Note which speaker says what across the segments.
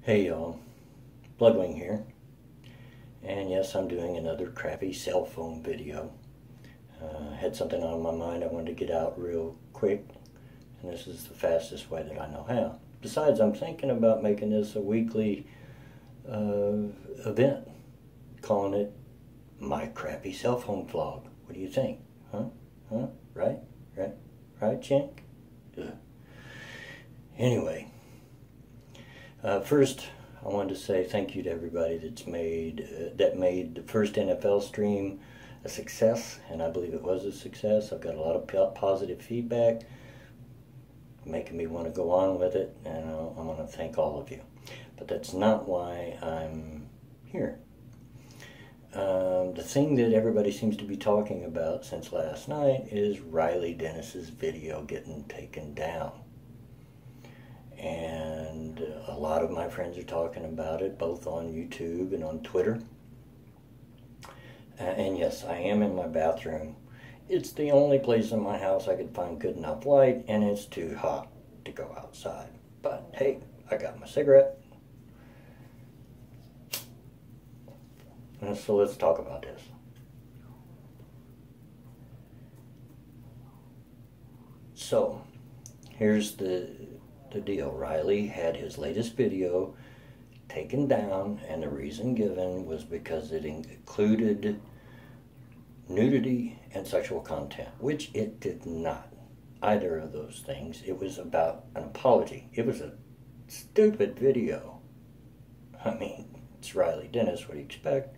Speaker 1: Hey y'all, Bloodwing here, and yes, I'm doing another crappy cell phone video. Had something on my mind I wanted to get out real quick, and this is the fastest way that I know how. Besides, I'm thinking about making this a weekly event, calling it My Crappy Cell Phone Vlog. What do you think? Huh? Right? Chink? Ugh. Anyway. First, I wanted to say thank you to everybody that made the first NFL stream a success, and I believe it was a success. I've got a lot of positive feedback, making me want to go on with it, and I want to thank all of you. But that's not why I'm here. The thing that everybody seems to be talking about since last night is Riley Dennis's video getting taken down. And a lot of my friends are talking about it, both on YouTube and on Twitter. And yes, I am in my bathroom. It's the only place in my house I could find good enough light, and it's too hot to go outside. But hey, I got my cigarette. And so let's talk about this. So, here's the deal. Riley had his latest video taken down, and the reason given was because it included nudity and sexual content, which it did not. Either of those things. It was about an apology. It was a stupid video. I mean, it's Riley Dennis, what do you expect?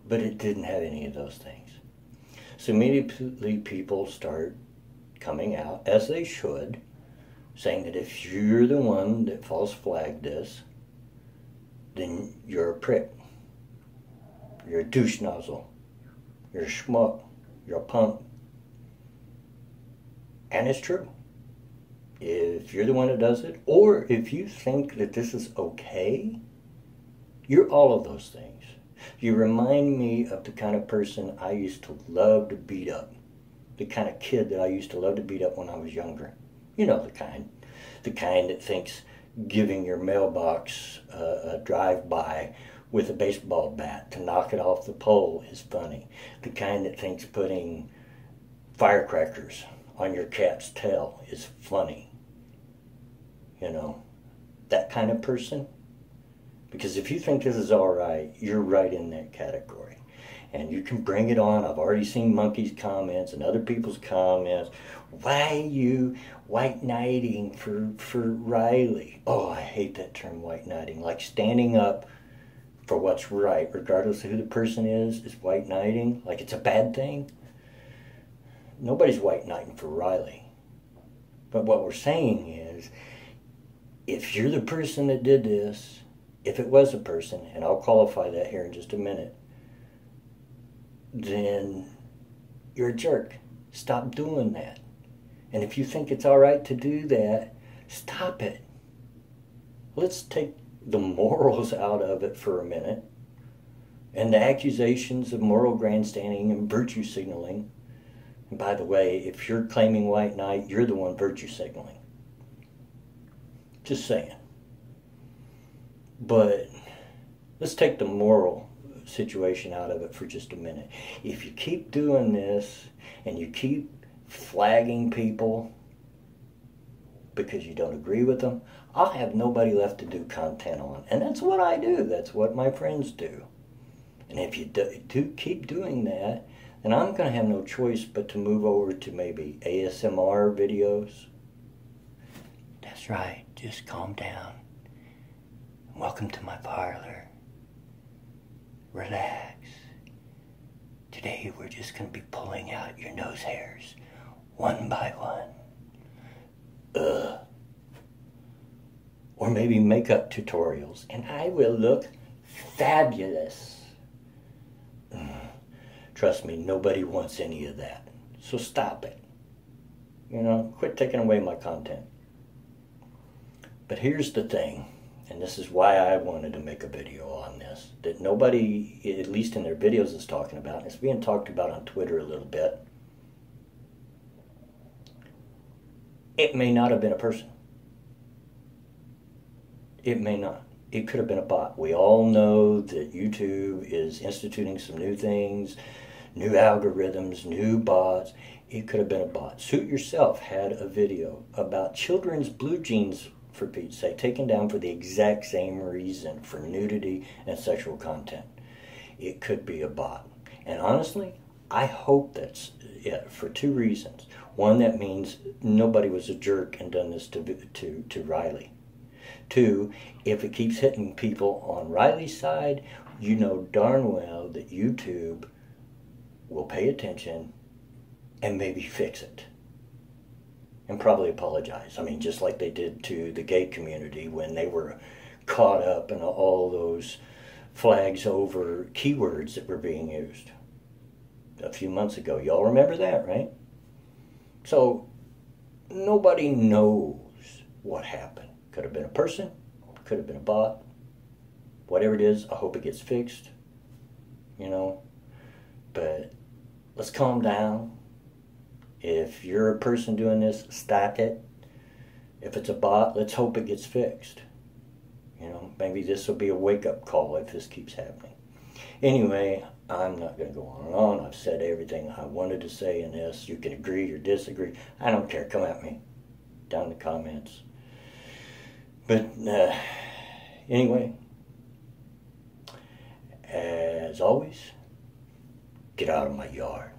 Speaker 1: But it didn't have any of those things. So immediately people start coming out, as they should, saying that if you're the one that false flagged this, then you're a prick. You're a douche nozzle. You're a schmuck. You're a punk. And it's true. If you're the one that does it, or if you think that this is okay, you're all of those things. You remind me of the kind of person I used to love to beat up. The kind of kid that I used to love to beat up when I was younger. You know the kind. The kind that thinks giving your mailbox a drive-by with a baseball bat to knock it off the pole is funny. The kind that thinks putting firecrackers on your cat's tail is funny. You know, that kind of person. Because if you think this is all right, you're right in that category. And you can bring it on. I've already seen Monkey's comments and other people's comments. Why are you white knighting for Riley? Oh, I hate that term, white knighting. Like standing up for what's right, regardless of who the person is white knighting. Like it's a bad thing. Nobody's white knighting for Riley. But what we're saying is, if you're the person that did this, if it was a person, and I'll qualify that here in just a minute, then you're a jerk. Stop doing that. And if you think it's all right to do that, stop it. Let's take the morals out of it for a minute, and the accusations of moral grandstanding and virtue signaling. And by the way, if you're claiming white knight, you're the one virtue signaling. Just saying. But let's take the moral situation out of it for just a minute. If you keep doing this and you keep flagging people because you don't agree with them, I'll have nobody left to do content on. And that's what I do. That's what my friends do. And if you do keep doing that, then I'm going to have no choice but to move over to maybe ASMR videos. That's right. Just calm down. Welcome to my parlor. Relax. Today we're just going to be pulling out your nose hairs one by one. Or maybe makeup tutorials, and I will look fabulous. Trust me, nobody wants any of that. So stop it. You know, quit taking away my content. But here's the thing, and this is why I wanted to make a video on this, that nobody, at least in their videos, is talking about. It's being talked about on Twitter a little bit. It may not have been a person. It may not. It could have been a bot. We all know that YouTube is instituting some new things, new algorithms, new bots. It could have been a bot. Suit Yourself had a video about children's blue jeans, for Pete's sake, taken down for the exact same reason, for nudity and sexual content. It could be a bot. And honestly, I hope that's it for two reasons. One, that means nobody was a jerk and done this to Riley. Two, if it keeps hitting people on Riley's side, you know darn well that YouTube will pay attention and maybe fix it. And probably apologize. I mean, just like they did to the gay community when they were caught up in all those flags over keywords that were being used a few months ago. Y'all remember that, right? So nobody knows what happened. Could have been a person, could have been a bot. Whatever it is, I hope it gets fixed, you know. But let's calm down. If you're a person doing this, stop it. If it's a bot, let's hope it gets fixed. You know, maybe this will be a wake-up call if this keeps happening. Anyway, I'm not going to go on and on. I've said everything I wanted to say in this. You can agree or disagree. I don't care. Come at me down in the comments. But anyway, as always, get out of my yard.